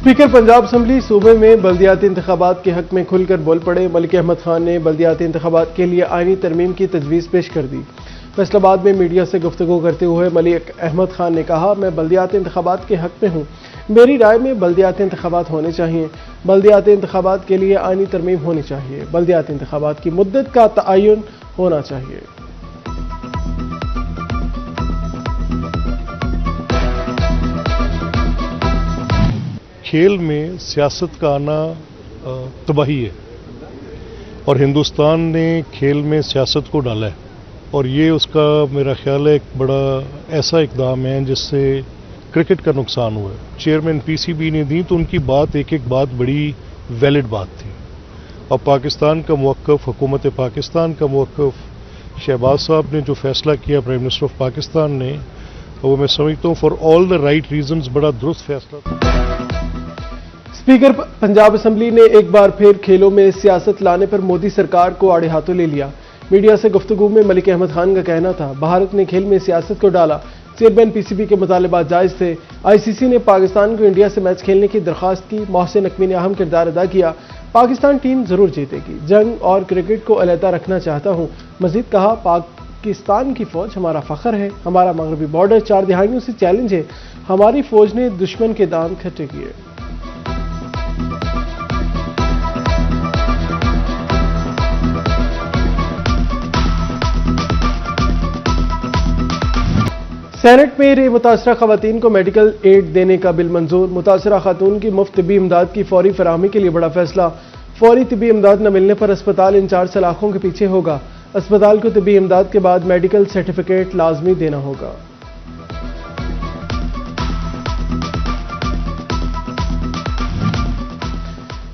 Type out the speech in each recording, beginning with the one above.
Speaker Punjab assembly सूबे में बल्दियाती इंतखाबात के हक में खुलकर बोल पड़े। मलिक अहमद खान ने बल्दियाती इंतखाबात के लिए आईनी तरमीम की तजवीज़ पेश कर दी। फैसलाबाद में मीडिया से गुफ्तगू करते हुए मलिक अहमद खान ने कहा, मैं बल्दियाती इंतखाबात के हक में हूँ। मेरी राय में बल्दियाती इंतखाबात होने चाहिए। बल्दियाती इंतखाबात के लिए आईनी तरमीम होनी चाहिए। बल्दियाती इंतखाबात की मुद्दत का तयन होना चाहिए। खेल में सियासत का आना तबाही है और हिंदुस्तान ने खेल में सियासत को डाला है और ये उसका मेरा ख्याल है एक बड़ा ऐसा इकदाम है जिससे क्रिकेट का नुकसान हुआ है। चेयरमैन पीसीबी ने दी तो उनकी बात एक एक बात बड़ी वैलिड बात थी। और पाकिस्तान का मौक़िफ़, हुकूमत पाकिस्तान का मौक़िफ़, शहबाज साहब ने जो फैसला किया प्राइम मिनिस्टर ऑफ पाकिस्तान ने, वो मैं समझता हूँ for all the right reasons बड़ा दुरुस्त फैसला था। स्पीकर पंजाब असम्बली ने एक बार फिर खेलों में सियासत लाने पर मोदी सरकार को आड़े हाथों ले लिया। मीडिया से गुफ्तगू में मलिक अहमद खान का कहना था, भारत ने खेल में सियासत को डाला। चेयरमैन पीसीबी के मुतालबात जायज़ थे। आईसीसी ने पाकिस्तान को इंडिया से मैच खेलने की दरख्वास्त की। मोहसिन नकवी ने अहम किरदार अदा किया। पाकिस्तान टीम जरूर जीतेगी। जंग और क्रिकेट को अलहदा रखना चाहता हूँ। मजीद कहा, पाकिस्तान की फौज हमारा फख्र है। हमारा मगरबी बॉर्डर 4 दहाइयों से चैलेंज है। हमारी फौज ने दुश्मन के दांत खट्टे किए। सेनेट में मुतासरा खवातीन को मेडिकल एड देने का बिल मंजूर। मुतासरा खातून की मुफ्त तिब्बी इमदाद की फौरी फराहमी के लिए बड़ा फैसला। फौरी तिब्बी इमदाद न मिलने पर अस्पताल इन 4 सलाखों के पीछे होगा। अस्पताल को तिब्बी इमदाद के बाद मेडिकल सर्टिफिकेट लाजमी देना होगा।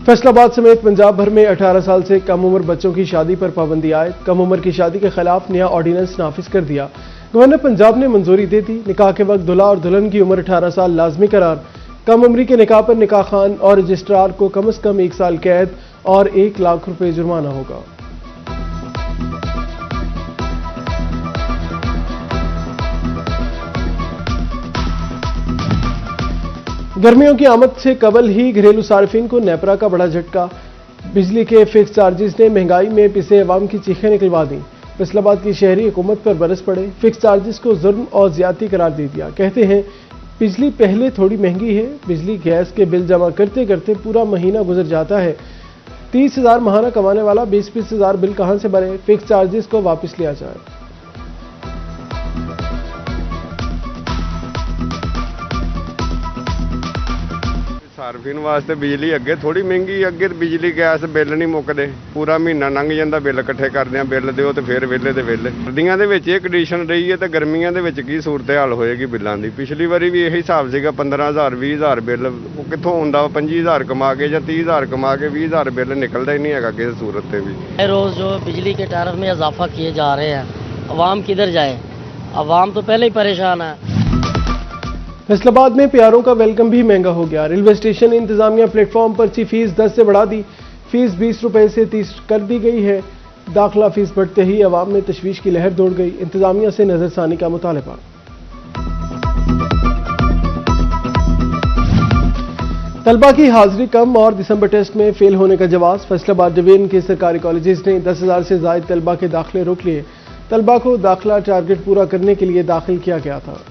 फैसलाबाद समेत पंजाब भर में 18 साल से कम उम्र बच्चों की शादी पर पाबंदी आए। कम उम्र की शादी के खिलाफ नया ऑर्डिनेंस नाफिज कर दिया। गवर्नर पंजाब ने मंजूरी दे दी। निकाह के वक्त दुल्हा और दुल्हन की उम्र 18 साल लाजमी करार। कम उम्री के निकाह पर निकाह खान और रजिस्ट्रार को कम से कम 1 साल कैद और 1 लाख रुपए जुर्माना होगा। गर्मियों की आमद से कबल ही घरेलू सार्फिन को नेपरा का बड़ा झटका। बिजली के फिक्स चार्जेस ने महंगाई में पिसे अवाम की चीखें निकलवा दी। फैसलाबाद की शहरी हुकूमत पर बरस पड़े। फिक्स चार्जेस को जुर्म और ज्यादती करार दे दिया। कहते हैं, बिजली पहले थोड़ी महंगी है। बिजली गैस के बिल जमा करते करते पूरा महीना गुजर जाता है। 30,000 माहाना कमाने वाला 20-20 हज़ार बिल कहां से भरे। फिक्स चार्जेस को वापस लिया जाए। सार्फिन वास्ते बिजली अगे थोड़ी महंगी, अगे बिजली गैस बिल नहीं मुकदे। पूरा महीना लंघ जाता बिल इकट्ठे करदे बिल दिओ ते फिर वेले ते वेले। सर्दियां दे विच ये कंडीशन रही है तो गर्मियां दे विच की सूरत हाल होएगी बिलों की। पिछली बारी भी यही हिसाब सीगा, 15,000 20,000 बिल वो कित्थों आउंदा। 25,000 कमा के या 30,000 कमा के 20,000 बिल निकलदा ही नहीं है किसी सूरत से भी। रोज जो बिजली के टैरिफ में इजाफा किए जा रहे हैं, अवाम किधर जाए? अवाम तो पहले ही परेशान है। फैसलाबाद में प्यारों का वेलकम भी महंगा हो गया। रेलवे स्टेशन इंतजामिया प्लेटफॉर्म पर फीस 10 से बढ़ा दी। फीस 20 रुपए से 30 कर दी गई है। दाखिला फीस बढ़ते ही अवाम में तशवीश की लहर दौड़ गई। इंतजामिया से नजरसानी का मुतालबा। तलबा की हाजिरी कम और दिसंबर टेस्ट में फेल होने का जवाब। फैसलाबाद डिवीजन के सरकारी कॉलेजेस ने 10,000 से ज्यादा तलबा के दाखिले रोक लिए। तलबा को दाखिला टारगेट पूरा करने के लिए दाखिल किया गया था।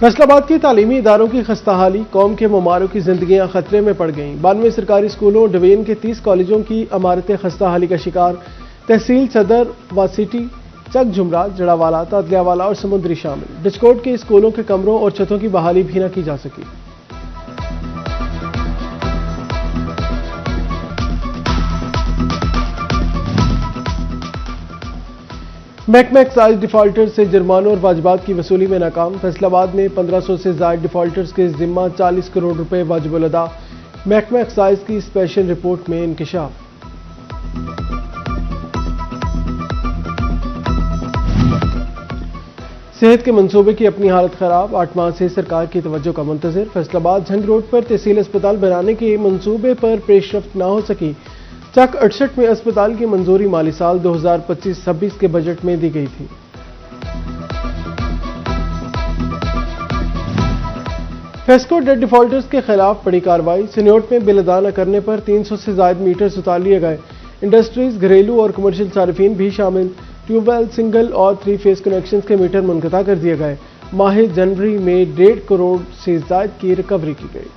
फैसलाबाद के तालीमी इदारों की खस्ताहाली, कौम के ममारों की जिंदगियां खतरे में पड़ गईं। 92 सरकारी स्कूलों डिवीजन के 30 कॉलेजों की इमारतें खस्ताहाली का शिकार। तहसील सदर, वासिटी, चक जुमरात, जड़ावाला, तादलियावाला और समुद्री शामिल। डिस्कोट के स्कूलों के कमरों और छतों की बहाली भी न की जा सकी। महकमा एक्साइज डिफॉल्टर से जुर्मानों और वाजिबात की वसूली में नाकाम। फैसलाबाद में 1500 से ज्यादा डिफॉल्टर्स के जिम्मा 40 करोड़ रुपए वाजिबुल अदा। महकमा एक्साइज की स्पेशल रिपोर्ट में इंकिशाफ। सेहत के मंसूबे की अपनी हालत खराब। 8 माह से सरकार की तवज्जो का मुंतजर। फैसलाबाद झंग रोड पर तहसील अस्पताल बनाने के मंसूबे पर पेशरफ्त न हो सकी। चक 68 में अस्पताल की मंजूरी माली साल 2025-26 के बजट में दी गई थी। فیسکو ڈیٹ ڈیفالٹرز کے خلاف بڑی کارروائی، سنیوٹ میں بل ادا نہ کرنے پر 300 سے زائد میٹرز اتار لیے گئے، انڈسٹریز، گھریلو اور کمرشل صارفین بھی شامل، ٹیوب ویل سنگل اور 3 فیز کنیکشنز کے میٹر منقطع کر دیے گئے، ماہ جنوری میں 1.5 کروڑ سے زائد کی ریکوری کی گئی۔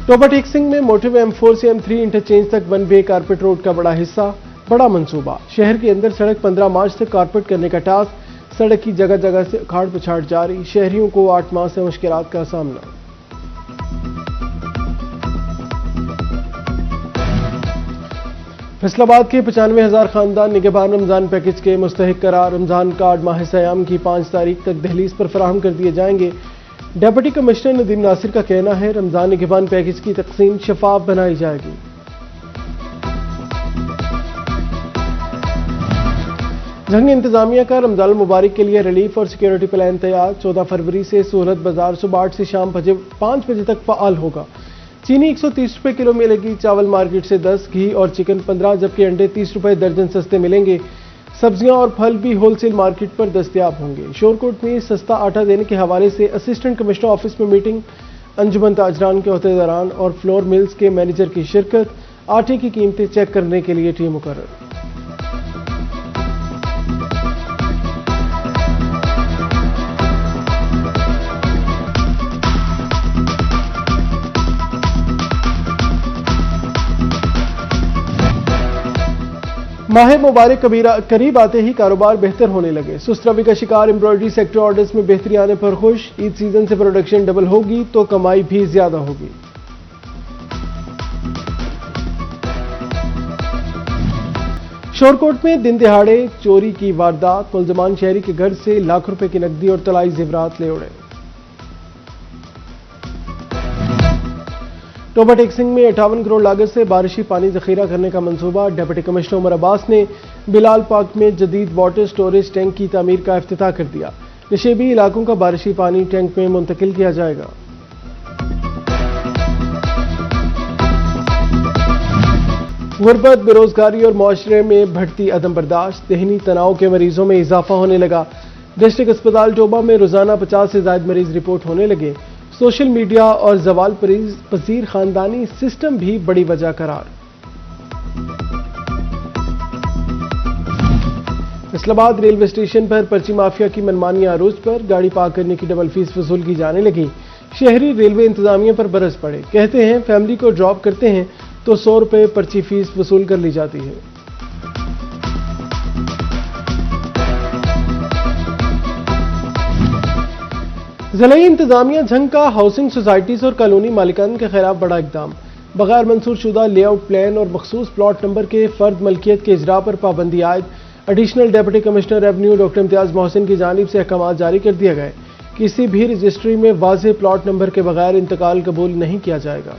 ٹوبا ٹیک سنگھ میں موٹر وے M4 سے M3 انٹرچینج تک ون وے کارپیٹ روڈ کا بڑا حصہ، بڑا منصوبہ، شہر کے اندر سڑک 15 مارچ تک کارپیٹ کرنے کا ٹاسک، سڑک کی جگہ جگہ سے اکھاڑ پچھاڑ جاری، شہریوں کو 8 ماہ سے مشکلات کا سامنا۔ فیصل آباد کے 95,000 خاندان نگہبان رمضان پیکج کے مستحق قرار، رمضان کارڈ ماہ سیام کی 5 تاریخ تک دہلیز پر فراہم کر دیے جائیں گے۔ ڈپٹی کمشنر ندیم ناصر کا کہنا ہے رمضان نگہبان پیکج کی تقسیم شفاف بنائی جائے گی۔ جھنگ انتظامیہ کا رمضان المبارک کے لیے ریلیف اور سیکیورٹی پلان تیار، 14 فروری سے سہولت بازار صبح 8 سے شام 5 بجے تک فعال ہوگا۔ چینی 130 روپے کلو ملے گی، چاول مارکیٹ سے 10، گھی اور چکن 15، جبکہ انڈے 30 روپے درجن سستے ملیں گے۔ سبزیاں اور پھل بھی ہول سیل مارکیٹ پر دستیاب ہوں گے۔ شورکوٹ میں سستا آٹا دینے کے حوالے سے اسسٹنٹ کمشنر آفس میں میٹنگ، انجمن تاجران کے عہدیداران اور فلور ملز کے مینیجر کی شرکت، آٹے کی قیمتیں چیک کرنے کے لیے ٹیم مقرر۔ ماہ مبارک قریب آتے ہی کاروبار بہتر ہونے لگے، سست روی کا شکار امبرائڈری سیکٹر آرڈرز میں بہتری آنے پر خوش، عید سیزن سے پروڈکشن ڈبل ہوگی تو کمائی بھی زیادہ ہوگی۔ شورکوٹ میں دن دہاڑے چوری کی واردات، ملزمان شہری کے گھر سے لاکھ روپے کی نقدی اور طلائی زیورات لے اڑے۔ ٹوبا ٹیک سنگھ میں 58 کروڑ لاگت سے بارشی پانی ذخیرہ کرنے کا منصوبہ، ڈپٹی کمشنر عمر عباس نے بلال پارک میں جدید واٹر سٹوریج ٹینک کی تعمیر کا افتتاح کر دیا، نشیبی علاقوں کا بارشی پانی ٹینک میں منتقل کیا جائے گا۔ غربت، بے روزگاری اور معاشرے میں بڑھتی عدم برداشت، ذہنی تناؤ کے مریضوں میں اضافہ ہونے لگا، ڈسٹرکٹ اسپتال ٹوبا میں روزانہ 50 سے زائد مریض رپورٹ ہونے لگے، سوشل میڈیا اور زوال پذیر خاندانی سسٹم بھی بڑی وجہ قرار۔ فیصل آباد ریلوے اسٹیشن پر پرچی مافیا کی منمانی عروج پر گاڑی پارک کرنے کی ڈبل فیس وصول کی جانے لگی، شہری ریلوے انتظامیہ پر برس پڑے، کہتے ہیں فیملی کو ڈراپ کرتے ہیں تو 100 روپے پرچی فیس وصول کر لی جاتی ہے۔ ضلعی انتظامیہ جھنگ کا ہاؤسنگ سوسائٹیز اور کالونی مالکان کے خلاف بڑا اقدام، بغیر منظور شدہ لے آؤٹ پلان اور مخصوص پلاٹ نمبر کے فرد ملکیت کے اجراء پر پابندی عائد، additional deputy commissioner revenue doctor امتیاز محسن کی جانب سے احکامات جاری کر دیے گئے، کسی بھی رجسٹری میں واضح پلاٹ نمبر کے بغیر انتقال قبول نہیں کیا جائے گا۔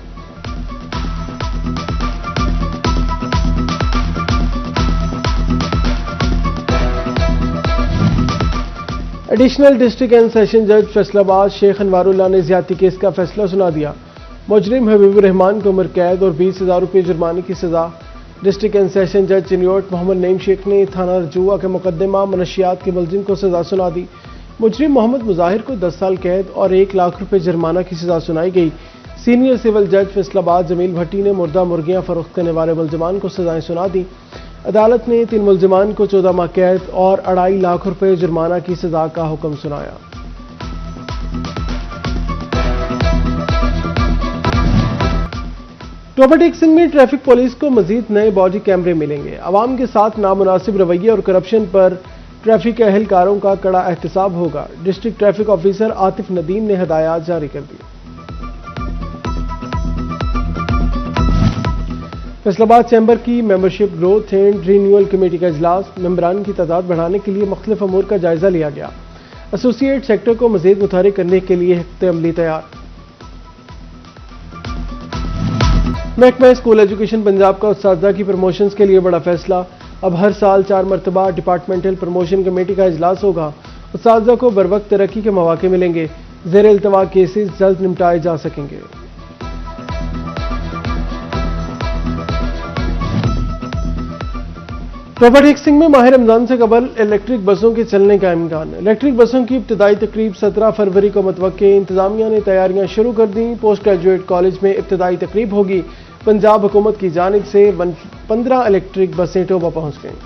ایڈیشنل ڈسٹرکٹ اینڈ سیشن جج فیصل آباد شیخ انوار اللہ نے زیادتی کیس کا فیصلہ سنا دیا، مجرم حبیب الرحمان کو عمر قید اور 20,000 روپے جرمانے کی سزا۔ ڈسٹرکٹ اینڈ سیشن جج چنیوٹ محمد نعیم شیخ نے تھانہ رجوع کے مقدمہ منشیات کے ملزم کو سزا سنا دی، مجرم محمد مظاہر کو 10 سال قید اور 1 لاکھ روپے جرمانہ کی سزا سنائی گئی۔ سینئر سول جج فیصل آباد جمیل بھٹی نے مردہ مرغیاں فروخت کرنے والے ملزمان کو سزائیں سنا دی، عدالت نے 3 ملزمان کو 14 ماہ قید اور 2.5 لاکھ روپے جرمانہ کی سزا کا حکم سنایا۔ ٹوبا ٹیک سنگھ میں ٹریفک پولیس کو مزید نئے باڈی کیمرے ملیں گے، عوام کے ساتھ نامناسب رویے اور کرپشن پر ٹریفک اہلکاروں کا کڑا احتساب ہوگا، district traffic officer Atif Nadeem نے ہدایات جاری کر دی۔ فیصل آباد چیمبر کی membership growth and renewal committee کا اجلاس، ممبران کی تعداد بڑھانے کے لیے مختلف امور کا جائزہ لیا گیا، ایسوسی ایٹ سیکٹر کو مزید متحرک کرنے کے لیے حکمت عملی تیار۔ محکمہ اسکول ایجوکیشن پنجاب کا اساتذہ کی پروموشنز کے لیے بڑا فیصلہ، اب ہر سال 4 مرتبہ ڈپارٹمنٹل پروموشن کمیٹی کا اجلاس ہوگا، اساتذہ کو بروقت ترقی کے مواقع ملیں گے، زیر التوا کیسز جلد نمٹائے جا سکیں گے۔ रोबर्ट हिक्सिंग में माह रमजान से कबल इलेक्ट्रिक बसों के चलने का इम्कान। इलेक्ट्रिक बसों की इब्तदाई तकरीब 17 फरवरी को मुतवक्के। इंतजामिया ने तैयारियां शुरू कर दी। पोस्ट ग्रेजुएट कॉलेज में इब्तदाई तकरीब होगी। पंजाब हुकूमत की जानिब से 15 इलेक्ट्रिक बसें टोबा पहुंच गईं।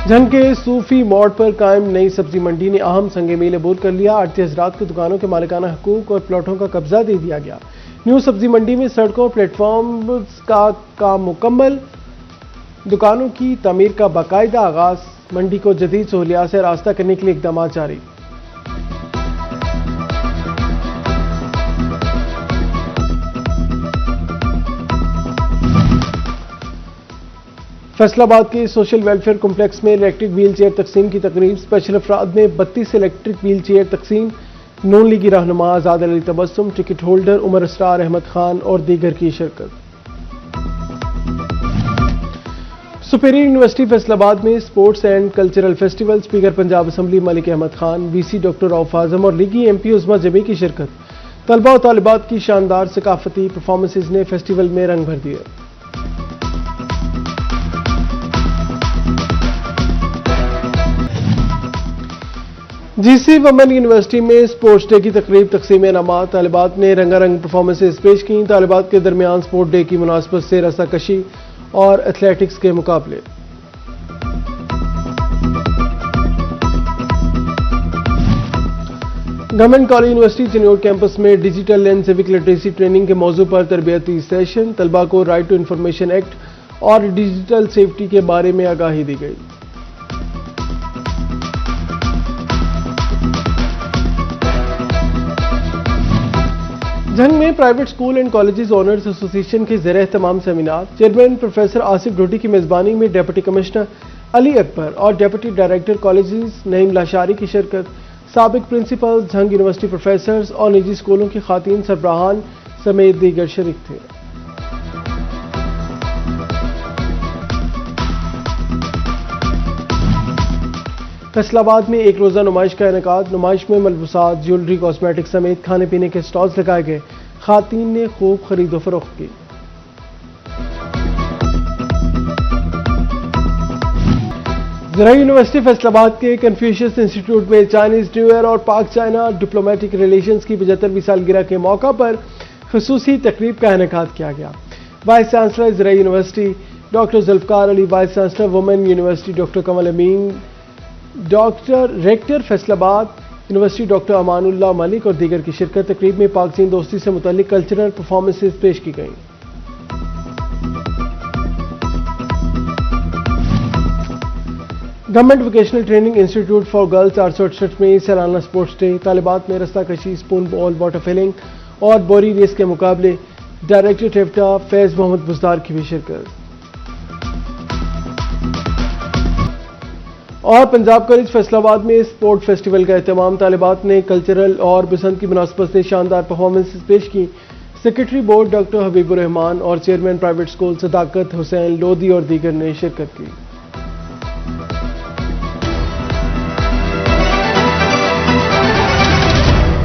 झंग के सूफी मोड़ पर कायम नई सब्जी मंडी ने अहम संग मील अबूर कर लिया। आड़ती हजरात के दुकानों के मालिकाना हकूक और प्लॉटों का कब्जा दे दिया गया। न्यू सब्जी मंडी में सड़कों प्लेटफॉर्म का काम मुकम्मल। दुकानों की तमीर का बाकायदा आगाज। मंडी को जदीद सहूलियात से रास्ता करने के लिए इकदाम जारी। फैसलाबाद के सोशल वेलफेयर कॉम्प्लेक्स में इलेक्ट्रिक व्हील चेयर तकसीम की तकरीब। स्पेशल अफराद में 32 इलेक्ट्रिक व्हील चेयर तकसीम। नून लीगी रहनुमा आजाद अली तबस्सुम, टिकट होल्डर उमर असरार अहमद खान और दीगर की शिरकत। सुपीरियर यूनिवर्सिटी फैसलाबाद में sports and cultural festival. Speaker Punjab assembly Malik Ahmad Khan, VC doctor Rauf Azam और लीगी एमपी उस्मा जमी की शिरकत। तलबा और तालिबात की शानदार सकाफती परफॉर्मेंसेज ने फेस्टिवल में रंग भर दिया। जीसी वुमेन यूनिवर्सिटी में स्पोर्ट्स डे की तकरीब तकसीम इनामात। तालिबात ने रंगारंग परफॉर्मेंसेज पेश की। तालिबात के दरमियान स्पोर्ट्स डे की मुनासबत से रस्साकशी और एथलेटिक्स के मुकाबले। Government college university Chiniot campus में digital and civic literacy training के मौजू पर तरबियती सेशन। तलबा को राइट टू इंफॉर्मेशन एक्ट और डिजिटल सेफ्टी के बारे में आगाही दी गई। झंग में private school and colleges owners association के ज़ेर एहतमाम seminar. Chairman professor Asif Dhodi की मेजबानी में डिप्टी कमिश्नर अली अकबर और deputy director colleges Naeem Lashari की शिरकत। साबिक प्रिंसिपल, झंग यूनिवर्सिटी प्रोफेसर्स और निजी स्कूलों की खातीन सरबराहान समेत दीगर शरीक थे। फैसलाबाद में एक रोजा नुमाइश का इनेकाद। नुमाइश में मलबूसात, ज्वेलरी, कॉस्मेटिक समेत खाने पीने के स्टॉल्स लगाए गए। खातीन ने खूब खरीदो फरोख्त की। ज़राई यूनिवर्सिटी फैसलाबाद के कन्फ्यूशियस इंस्टीट्यूट में चाइनीज न्यू ईयर और पाक चाइना डिप्लोमेटिक रिलेशंस की 75वीं सालगिरह के मौका पर खुसूसी तकरीब का इनेकाद किया गया। वाइस चांसलर ज़राई university doctor Zulfiqar Ali, vice chancellor women university doctor Kamal Amin, doctor rector Faisalabad university doctor Amanullah Malik और दीगर की शिरकत। तकरीब में पाक चीन दोस्ती से मुतल्लिक कल्चरल परफॉर्मेंसेज पेश की गईं। Government vocational training institute for girls 868 में सालाना स्पोर्ट्स डे। तालिबात में रस्साकशी, स्पून बॉल, वाटर फिलिंग और बोरी रेस के मुकाबले। डायरेक्टर टेफ्टा फैज मोहम्मद बुजदार की भी शिरकत। और पंजाब कॉलेज फैसलाबाद में स्पोर्ट फेस्टिवल का एहतमाम। तालिबात ने कल्चरल और बसंत की मुनासबत से शानदार परफॉर्मेंसेज पेश की। Secretary board doctor Habibur Rahman और चेयरमैन प्राइवेट स्कूल सदाकत हुसैन लोधी और दीगर ने शिरकत की।